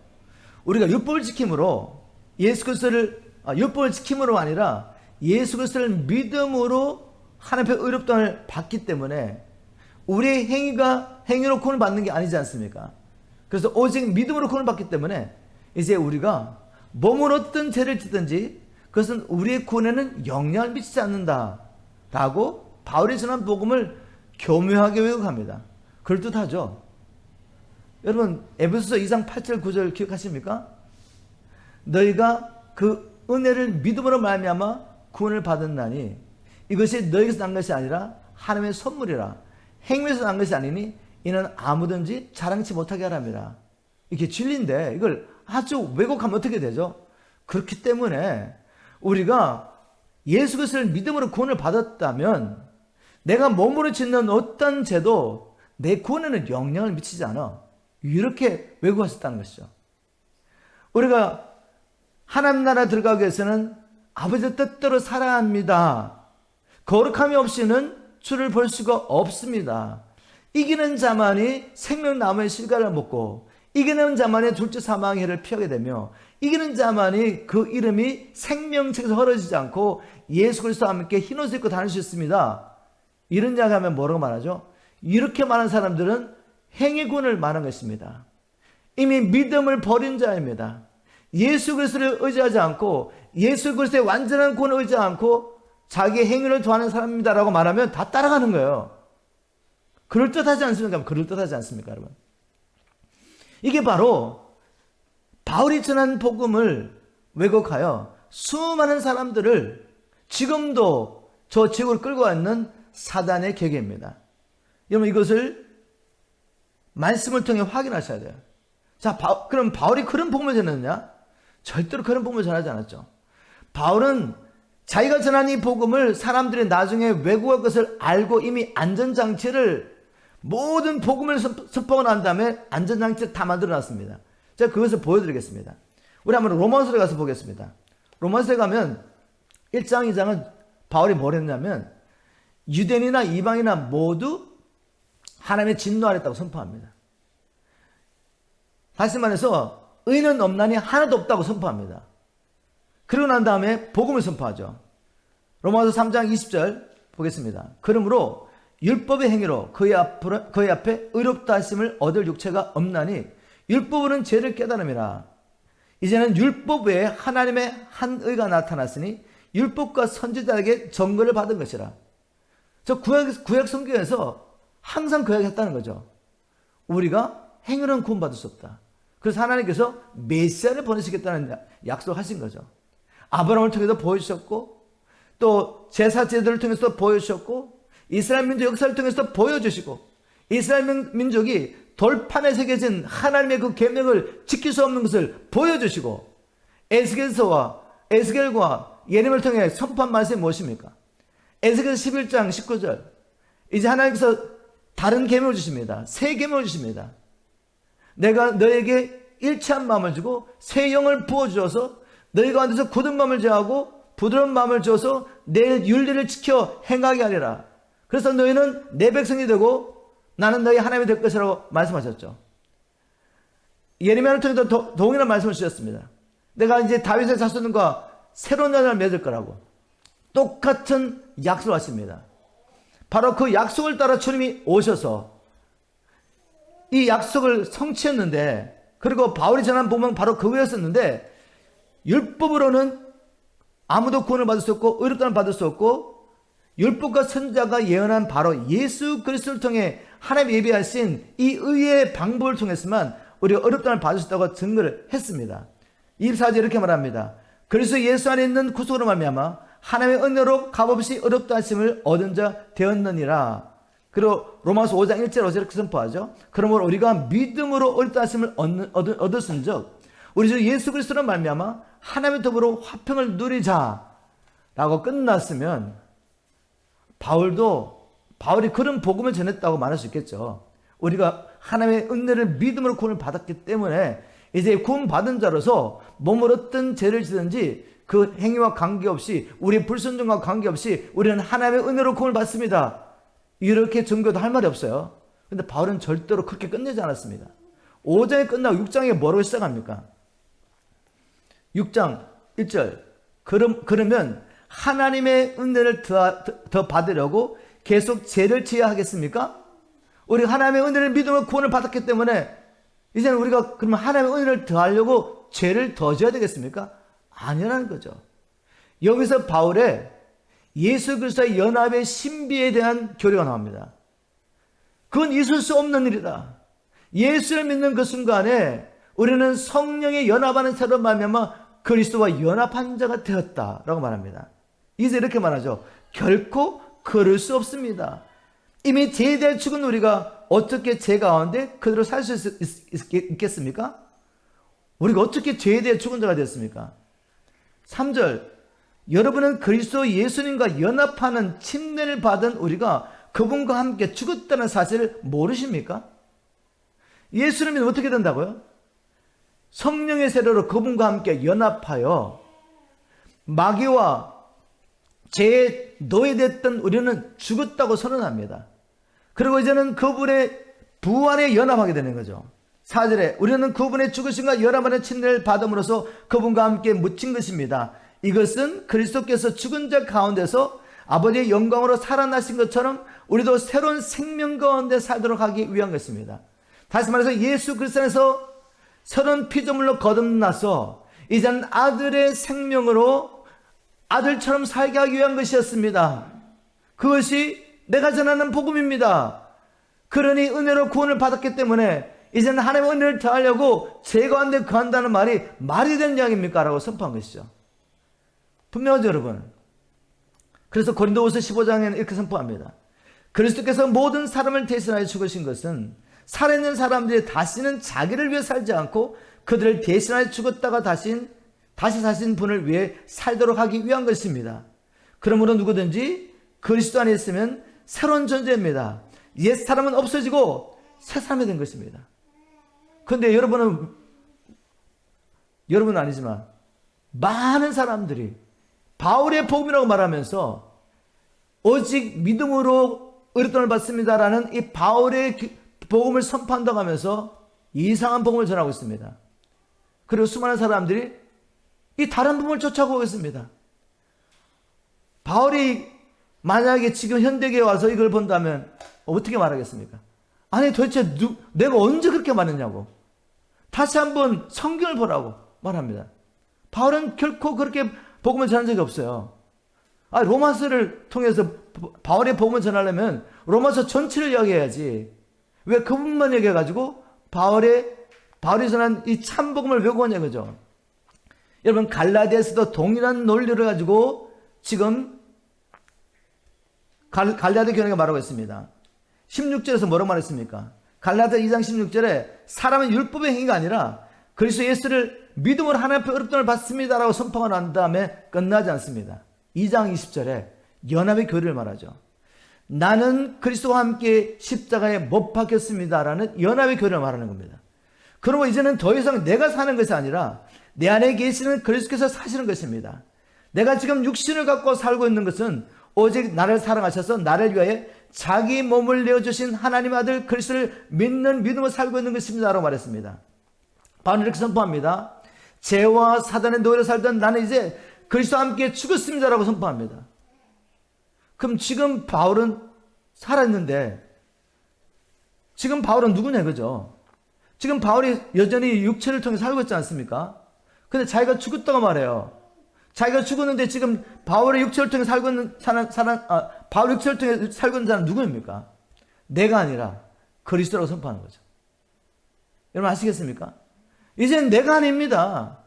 우리가 율법을 지킴으로 예수 그리스도를 율법을 지킴으로 아니라 예수 그리스도를 믿음으로 하나님 앞에 의롭다함을 받기 때문에 우리의 행위로 구원을 받는 게 아니지 않습니까? 그래서 오직 믿음으로 구원을 받기 때문에 이제 우리가 몸으로 어떤 죄를 짓든지 그것은 우리의 구원에는 영향을 미치지 않는다 라고 바울이 전한 복음을 교묘하게 왜곡합니다. 그럴듯하죠? 여러분 에베소서 2장 8절 9절 기억하십니까? 너희가 그 은혜를 믿음으로 말미암아 구원을 받았나니 이것이 너희에게서 난 것이 아니라 하나님의 선물이라 행위에서 난 것이 아니니 이는 아무든지 자랑치 못하게 하랍니다. 이게 진리인데 이걸 아주 왜곡하면 어떻게 되죠? 그렇기 때문에 우리가 예수 그리스도를 믿음으로 구원을 받았다면 내가 몸으로 짓는 어떤 죄도 내 구원에는 영향을 미치지 않아. 이렇게 왜곡하셨다는 것이죠. 우리가 하나님 나라 들어가기 위해서는 아버지 뜻대로 살아야 합니다. 거룩함이 없이는 주를 볼 수가 없습니다. 이기는 자만이 생명나무의 실과를 먹고 이기는 자만이 둘째 사망의 해를 피하게 되며 이기는 자만이 그 이름이 생명책에서 헐어지지 않고 예수 그리스도와 함께 흰옷을 입고 다닐 수 있습니다. 이런 이야기 하면 뭐라고 말하죠? 이렇게 말하는 사람들은 행위군을 말하는 것입니다. 이미 믿음을 버린 자입니다. 예수 그리스도를 의지하지 않고 예수 그리스도의 완전한 구원을 의지하지 않고 자기의 행위를 좋아하는 사람입니다라고 말하면 다 따라가는 거예요. 그럴듯하지 않습니까? 그럴듯하지 않습니까, 여러분? 이게 바로 바울이 전한 복음을 왜곡하여 수많은 사람들을 지금도 저 지옥을 끌고 있는 사단의 계계입니다. 여러분 이것을 말씀을 통해 확인하셔야 돼요. 자, 그럼 바울이 그런 복음을 전했느냐? 절대로 그런 복음을 전하지 않았죠. 바울은 자기가 전한 이 복음을 사람들이 나중에 왜곡할 것을 알고 이미 안전장치를 모든 복음을 선포하고 난 다음에 안전장치를 다 만들어놨습니다. 제가 그것을 보여드리겠습니다. 우리 한번 로마서에 가서 보겠습니다. 로마서에 가면 1장, 2장은 바울이 뭘 했냐면 유대인이나 이방이나 모두 하나님의 진노 아래 있다고 선포합니다. 다시 말해서 의는 없나니 하나도 없다고 선포합니다. 그러고 난 다음에 복음을 선포하죠. 로마서 3장 20절 보겠습니다. 그러므로 율법의 행위로 그의 앞에 의롭다 하심을 얻을 육체가 없나니 율법으로는 죄를 깨달음이라. 이제는 율법 외에 하나님의 한 의가 나타났으니 율법과 선지자에게 증거를 받은 것이라. 저 구약 성경에서 항상 그 이야기 했다는 거죠. 우리가 행위로는 구원받을 수 없다. 그래서 하나님께서 메시아를 보내시겠다는 약속하신 거죠. 아브라함을 통해서 보여주셨고 또 제사 제도를 통해서 보여주셨고 이스라엘 민족 역사를 통해서 보여주시고 이스라엘 민족이 돌판에 새겨진 하나님의 그 계명을 지킬 수 없는 것을 보여주시고 에스겔과 예레미야를 통해 선포한 말씀이 무엇입니까? 에스겔 11장 19절 이제 하나님께서 다른 계명을 주십니다. 새 계명을 주십니다. 내가 너에게 일치한 마음을 주고 새 영을 부어주어서 너희 가운데서 굳은 마음을 제하고 부드러운 마음을 주어서 내 윤리를 지켜 행하게 하리라. 그래서 너희는 내 백성이 되고 나는 너희 하나님이 될 것이라고 말씀하셨죠. 예레미야를 통해서 동일한 말씀을 주셨습니다. 내가 이제 다윗의 자손과 새로운 연합을 맺을 거라고 똑같은 약속을 하십니다. 바로 그 약속을 따라 주님이 오셔서 이 약속을 성취했는데, 그리고 바울이 전한 복음은 바로 그거였었는데, 율법으로는 아무도 구원을 받을 수 없고 의롭다는 받을 수 없고, 율법과 선지자가 예언한 바로 예수 그리스도를 통해 하나님이 예비하신 이 의의 방법을 통해서만 우리가 의롭다는 받을 수 있다고 증거를 했습니다. 24절 이렇게 말합니다. 그리스도 예수 안에 있는 구속으로 말미암아 하나님의 은혜로 값없이 의롭다 하심을 얻은 자 되었느니라. 그리고 로마서 5장 1절 이렇게 선포하죠. 그러므로 우리가 믿음으로 의롭다 하심을 얻었은즉 우리 주 예수 그리스도로 말미암아 하나님의 더불어 화평을 누리자라고 끝났으면, 바울이 그런 복음을 전했다고 말할 수 있겠죠. 우리가 하나님의 은혜를 믿음으로 구원을 받았기 때문에 이제 구원 받은 자로서 몸으로 어떤 죄를 지든지 그 행위와 관계없이, 우리의 불순종과 관계없이 우리는 하나님의 은혜로 구원을 받습니다. 이렇게 증거도 할 말이 없어요. 근데 바울은 절대로 그렇게 끝내지 않았습니다. 5장에 끝나고 6장에 뭐라고 시작합니까? 6장 1절. 그러면 하나님의 은혜를 더 받으려고 계속 죄를 지어야 하겠습니까? 우리가 하나님의 은혜를 믿음으로 구원을 받았기 때문에 이제는 우리가 그러면 하나님의 은혜를 더하려고 죄를 더 지어야 되겠습니까? 아니라는 거죠. 여기서 바울의 예수 그리스도의 연합의 신비에 대한 교리가 나옵니다. 그건 있을 수 없는 일이다. 예수를 믿는 그 순간에 우리는 성령의 연합하는 새로 말미암아 그리스도와 연합한 자가 되었다라고 말합니다. 이제 이렇게 말하죠. 결코 그럴 수 없습니다. 이미 죄에 대해 죽은 우리가 어떻게 죄 가운데 그대로 살 수 있겠습니까? 우리가 어떻게 죄에 대해 죽은 자가 되었습니까? 3절. 여러분은 그리스도 예수님과 연합하는 침례를 받은 우리가 그분과 함께 죽었다는 사실을 모르십니까? 예수를 믿으면 어떻게 된다고요? 성령의 세례로 그분과 함께 연합하여 마귀와 죄에 노예됐던 우리는 죽었다고 선언합니다. 그리고 이제는 그분의 부활에 연합하게 되는 거죠. 4절에 우리는 그분의 죽으심과 연합하는 침례를 받음으로써 그분과 함께 묻힌 것입니다. 이것은 그리스도께서 죽은 자 가운데서 아버지의 영광으로 살아나신 것처럼 우리도 새로운 생명 가운데 살도록 하기 위한 것입니다. 다시 말해서 예수 그리스도 안에서 새로운 피조물로 거듭나서 이제는 아들의 생명으로 아들처럼 살게 하기 위한 것이었습니다. 그것이 내가 전하는 복음입니다. 그러니 은혜로 구원을 받았기 때문에 이제는 하나님의 은혜를 더하려고 죄 가운데 거한다는 말이 말이 되는 이야기입니까? 라고 선포한 것이죠. 분명하죠, 여러분. 그래서 고린도후서 15장에는 이렇게 선포합니다. 그리스도께서 모든 사람을 대신하여 죽으신 것은 살아있는 사람들이 다시는 자기를 위해 살지 않고 그들을 대신하여 죽었다가 다시 사신 분을 위해 살도록 하기 위한 것입니다. 그러므로 누구든지 그리스도 안에 있으면 새로운 존재입니다. 옛 사람은 없어지고 새 사람이 된 것입니다. 그런데 여러분은 아니지만 많은 사람들이 바울의 복음이라고 말하면서 오직 믿음으로 의롭다함을 받습니다라는 이 바울의 복음을 선포한다고 하면서 이상한 복음을 전하고 있습니다. 그리고 수많은 사람들이 이 다른 복음을 쫓아오고 있습니다. 바울이 만약에 지금 현대계에 와서 이걸 본다면 어떻게 말하겠습니까? 아니 도대체 내가 언제 그렇게 말했냐고. 다시 한번 성경을 보라고 말합니다. 바울은 결코 그렇게 복음을 전한 적이 없어요. 로마서를 통해서 바울의 복음을 전하려면 로마서 전체를 이야기해야지. 왜 그분만 얘기해가지고 바울이 전한 이 참복음을 왜 구하냐 그죠? 여러분 갈라디아에서도 동일한 논리를 가지고 지금 갈라디아 교회가 말하고 있습니다. 16절에서 뭐라고 말했습니까? 갈라디아 2장 16절에 사람은 율법의 행위가 아니라 그리스도 예수를 믿음으로 하나님 앞에 의롭다함을 받습니다라고 선포가 난 다음에 끝나지 않습니다. 2장 20절에 연합의 교리를 말하죠. 나는 그리스도와 함께 십자가에 못 박혔습니다라는 연합의 교리를 말하는 겁니다. 그러고 이제는 더 이상 내가 사는 것이 아니라 내 안에 계시는 그리스도께서 사시는 것입니다. 내가 지금 육신을 갖고 살고 있는 것은 오직 나를 사랑하셔서 나를 위하여 자기 몸을 내어주신 하나님 아들 그리스도를 믿는 믿음으로 살고 있는 것입니다 라고 말했습니다. 바울은 이렇게 선포합니다. 죄와 사단의 노예로 살던 나는 이제 그리스도와 함께 죽었습니다 라고 선포합니다. 그럼 지금 바울은 살아있는데 지금 바울은 누구냐 이거죠. 지금 바울이 여전히 육체를 통해 살고 있지 않습니까? 근데 자기가 죽었다고 말해요. 자기가 죽었는데 지금 바울의 육체를 통해 살고 있는 바울 육체를 통해 살고 있는 사람은 누구입니까? 내가 아니라 그리스도라고 선포하는 거죠. 여러분 아시겠습니까? 이제는 내가 아닙니다.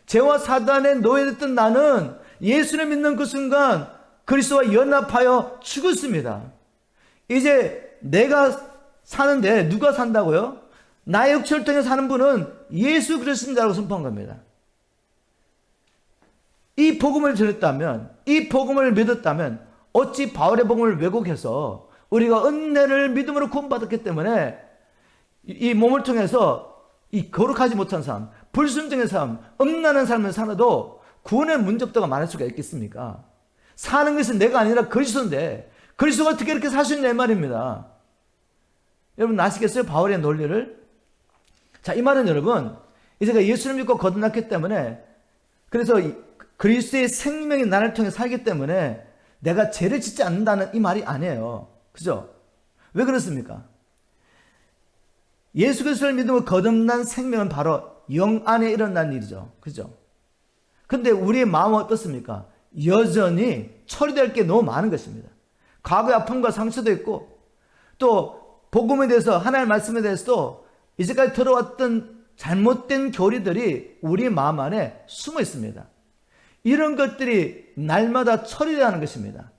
죄와 사단의 노예됐던 나는 예수를 믿는 그 순간 그리스도와 연합하여 죽었습니다. 이제 내가 사는데 누가 산다고요? 나의 육체를 통해 사는 분은 예수 그리스도라고 선포한 겁니다. 이 복음을 전했다면, 이 복음을 믿었다면 어찌 바울의 복음을 왜곡해서 우리가 은혜를 믿음으로 구원받았기 때문에 이 몸을 통해서 이 거룩하지 못한 삶, 불순종의 삶, 음란한 삶을 살아도 구원의 문제점도가 많을 수가 있겠습니까? 사는 것은 내가 아니라 그리스도인데 그리스도가 어떻게 이렇게 살 수 있냐 이 말입니다. 여러분 아시겠어요? 바울의 논리를? 자, 이 말은 여러분 이제가 예수를 믿고 거듭났기 때문에 그래서 그리스도의 생명이 나를 통해 살기 때문에 내가 죄를 짓지 않는다는 이 말이 아니에요. 그죠? 왜 그렇습니까? 예수 그리스도를 믿으면 거듭난 생명은 바로 영 안에 일어난 일이죠. 그죠? 근데 우리의 마음은 어떻습니까? 여전히 처리될 게 너무 많은 것입니다. 과거의 아픔과 상처도 있고 또 복음에 대해서 하나님의 말씀에 대해서도 이제까지 들어왔던 잘못된 교리들이 우리 마음 안에 숨어 있습니다. 이런 것들이 날마다 처리되어야 하는 것입니다.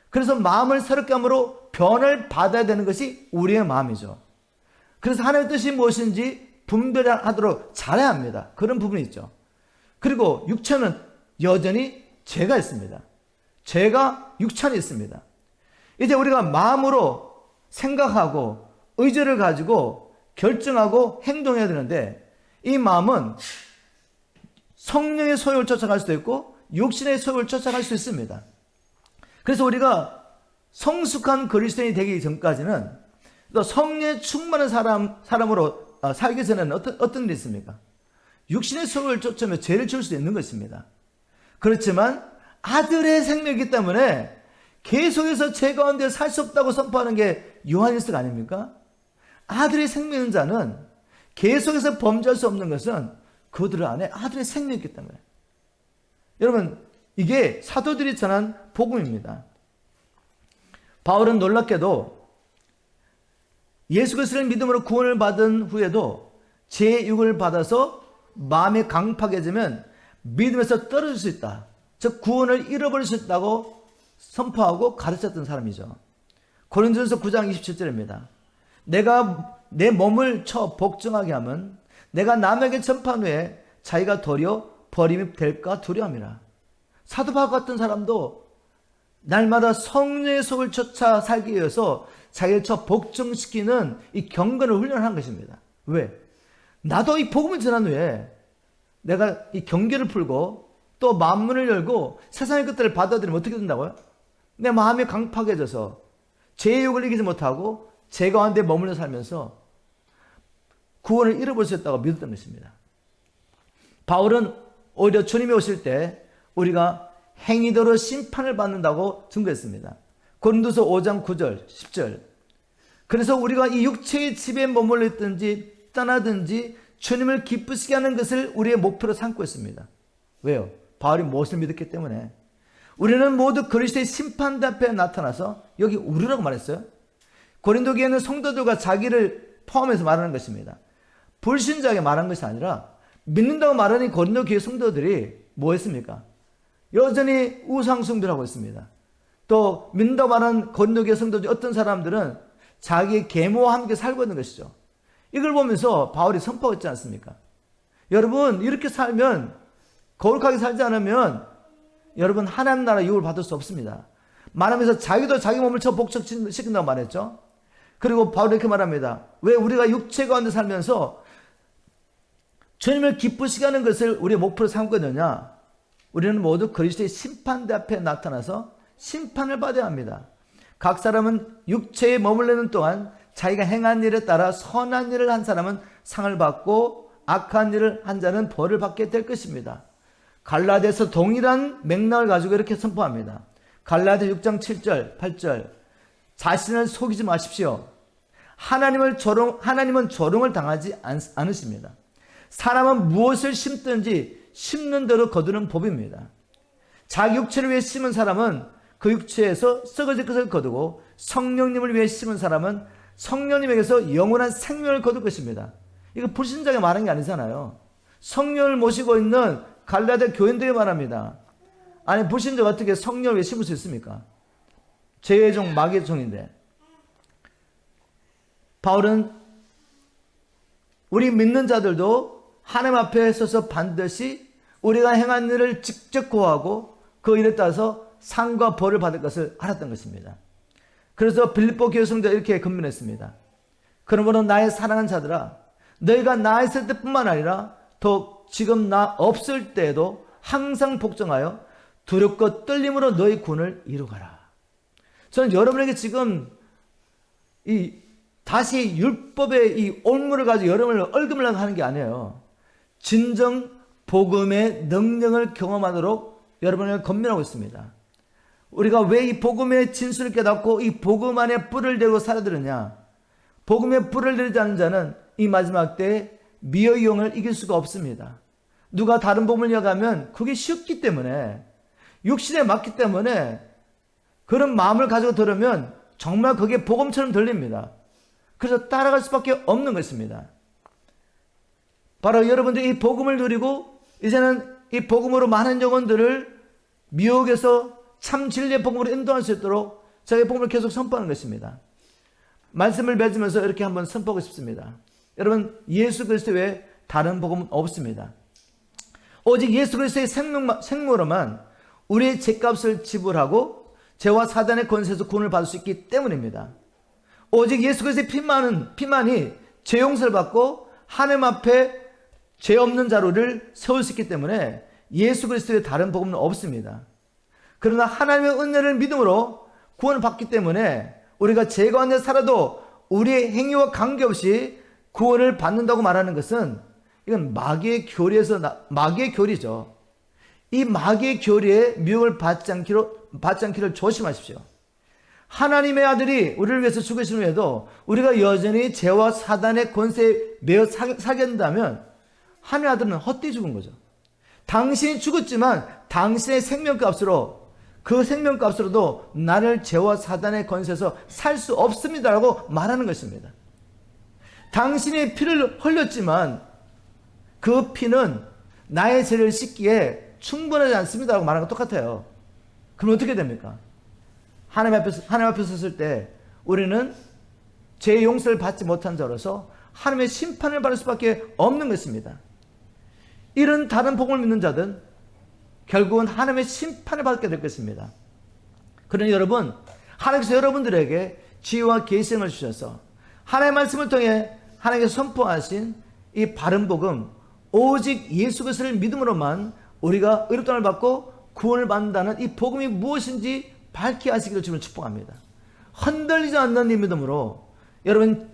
그래서 마음을 새롭게 함으로 변을 받아야 되는 것이 우리의 마음이죠. 그래서 하나님의 뜻이 무엇인지 분별하도록 잘해야 합니다. 그런 부분이 있죠. 그리고 육체는 여전히 죄가 있습니다. 죄가 육체에 있습니다. 이제 우리가 마음으로 생각하고 의지를 가지고 결정하고 행동해야 되는데 이 마음은 성령의 소욕을 쫓아갈 수도 있고 육신의 소욕을 쫓아갈 수 있습니다. 그래서 우리가 성숙한 그리스도인이 되기 전까지는 또 성령에 충만한 사람으로 살기 위해서는 어떤 일이 있습니까? 육신의 소욕을 쫓으면 죄를 지을 수도 있는 것입니다. 그렇지만 아들의 생명이기 때문에 계속해서 죄 가운데 살 수 없다고 선포하는 게 요한일서가 아닙니까? 아들의 생명인 자는 계속해서 범죄할 수 없는 것은 그들 안에 아들의 생명이 있기 때문에. 여러분 이게 사도들이 전한 복음입니다. 바울은 놀랍게도 예수 그리스도를 믿음으로 구원을 받은 후에도 제6을 받아서 마음이 강팍해지면 믿음에서 떨어질 수 있다. 즉 구원을 잃어버릴 수 있다고 선포하고 가르쳤던 사람이죠. 고린도전서 9장 27절입니다. 내가 내 몸을 쳐 복종하게 하면 내가 남에게 전판 후에 자기가 도리어 버림이 될까 두려움이라. 사도 바울 같은 사람도 날마다 성령의 속을 쫓아 살기 위해서 자기를 쳐 복종시키는 이 경건을 훈련한 것입니다. 왜? 나도 이 복음을 전한 후에 내가 이 경계를 풀고 또 마음문을 열고 세상의 것들을 받아들이면 어떻게 된다고요? 내 마음이 강팍해져서 죄의 욕을 이기지 못하고 죄 가운데 머물러 살면서 구원을 잃어버릴 수 있다고 믿었던 것입니다. 바울은 오히려 주님이 오실 때 우리가 행위대로 심판을 받는다고 증거했습니다. 고린도서 5장 9절 10절. 그래서 우리가 이 육체의 집에 머물러 있든지 떠나든지 주님을 기쁘시게 하는 것을 우리의 목표로 삼고 있습니다. 왜요? 바울이 무엇을 믿었기 때문에. 우리는 모두 그리스도의 심판대 앞에 나타나서 여기 우리라고 말했어요. 고린도 교회는 성도들과 자기를 포함해서 말하는 것입니다. 불신자에게 말한 것이 아니라 믿는다고 말하는 고린도 교회 성도들이 뭐 했습니까? 여전히 우상숭배하고 있습니다. 또 믿는다고 말하는 고린도 교회 성도들 어떤 사람들은 자기의 계모와 함께 살고 있는 것이죠. 이걸 보면서 바울이 선포했지 않습니까? 여러분 이렇게 살면 거룩하게 살지 않으면 여러분 하나님 나라 유업을 받을 수 없습니다. 말하면서 자기도 자기 몸을 쳐 복종시킨다고 말했죠. 그리고 바울이 이렇게 말합니다. 왜 우리가 육체 가운데 살면서 주님을 기쁘시게 하는 것을 우리의 목표로 삼고 있느냐? 우리는 모두 그리스도의 심판대 앞에 나타나서 심판을 받아야 합니다. 각 사람은 육체에 머물르는 동안 자기가 행한 일에 따라 선한 일을 한 사람은 상을 받고 악한 일을 한 자는 벌을 받게 될 것입니다. 갈라디아서 동일한 맥락을 가지고 이렇게 선포합니다. 갈라디아 6장 7절 8절 자신을 속이지 마십시오. 하나님은 조롱을 당하지 않으십니다. 사람은 무엇을 심든지 심는 대로 거두는 법입니다. 자기 육체를 위해 심은 사람은 그 육체에서 썩어질 것을 거두고 성령님을 위해 심은 사람은 성령님에게서 영원한 생명을 거둘 것입니다. 이거 불신자가 말한 게 아니잖아요. 성령을 모시고 있는 갈라디아 교인들이 말합니다. 아니 불신자가 어떻게 성령을 위해 심을 수 있습니까? 죄의 종 마귀의 종인데. 바울은 우리 믿는 자들도 하나님 앞에 서서 반드시 우리가 행한 일을 직접 고하고 그 일에 따라서 상과 벌을 받을 것을 알았던 것입니다. 그래서 빌립보 교회 성도가 이렇게 권면했습니다. 그러므로 나의 사랑하는 자들아, 너희가 나 있을 때뿐만 아니라 더 지금 나 없을 때에도 항상 복종하여 두렵고 떨림으로 너희 군을 이루가라. 저는 여러분에게 지금 다시 율법의 이 올무를 가지고 여러분을 얼금을 하는 게 아니에요. 진정 복음의 능력을 경험하도록 여러분을 권면하고 있습니다. 우리가 왜 이 복음의 진수를 깨닫고 이 복음 안에 뿔을 대고 살아들느냐? 복음에 뿔을 들이지 않는 자는 이 마지막 때에 미어의 영을 이길 수가 없습니다. 누가 다른 복음을 이어가면 그게 쉽기 때문에, 육신에 맞기 때문에 그런 마음을 가지고 들으면 정말 그게 복음처럼 들립니다. 그래서 따라갈 수밖에 없는 것입니다. 바로 여러분들이 이 복음을 누리고 이제는 이 복음으로 많은 영혼들을 미혹에서 참 진리의 복음으로 인도할 수 있도록 저희 복음을 계속 선포하는 것입니다. 말씀을 맺으면서 이렇게 한번 선포하고 싶습니다. 여러분, 예수 그리스도 외에 다른 복음은 없습니다. 오직 예수 그리스도의 생명으로만 우리의 죄값을 지불하고 죄와 사단의 권세에서 구원을 받을 수 있기 때문입니다. 오직 예수 그리스도의 피만이 죄 용서를 받고 하나님 앞에 죄 없는 자로를 세울 수 있기 때문에 예수 그리스도의 다른 복음은 없습니다. 그러나 하나님의 은혜를 믿음으로 구원을 받기 때문에 우리가 죄 가운데 살아도 우리의 행위와 관계없이 구원을 받는다고 말하는 것은 이건 마귀의 교리죠. 이 마귀의 교리에 미혹을 받지 않기를 조심하십시오. 하나님의 아들이 우리를 위해서 죽으신 후에도 우리가 여전히 죄와 사단의 권세에 매여 살게 된다면 하나님의 아들은 헛되이 죽은 거죠. 당신이 죽었지만 당신의 생명값으로, 그 생명값으로도 나를 죄와 사단의 권세에서 살 수 없습니다라고 말하는 것입니다. 당신의 피를 흘렸지만 그 피는 나의 죄를 씻기에 충분하지 않습니다라고 말하는 것 똑같아요. 그럼 어떻게 됩니까? 하나님 앞에 섰을 때 우리는 죄의 용서를 받지 못한 자로서 하나님의 심판을 받을 수밖에 없는 것입니다. 이런 다른 복음을 믿는 자들은 결국은 하나님의 심판을 받게 될 것입니다. 그러니 여러분, 하나님께서 여러분들에게 지혜와 계시를 주셔서 하나님의 말씀을 통해 하나님께서 선포하신 이 바른 복음, 오직 예수 그리스도를 믿음으로만 우리가 의롭다함을 받고 구원을 받는다는 이 복음이 무엇인지 밝히 아시기를 주님을 축복합니다. 흔들리지 않는 이 믿음으로 여러분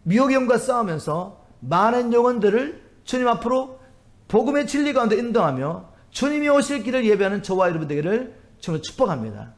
미혹의 영과 싸우면서 많은 영혼들을 주님 앞으로 복음의 진리 가운데 인도하며 주님이 오실 길을 예배하는 저와 여러분 되기를 주님을 축복합니다.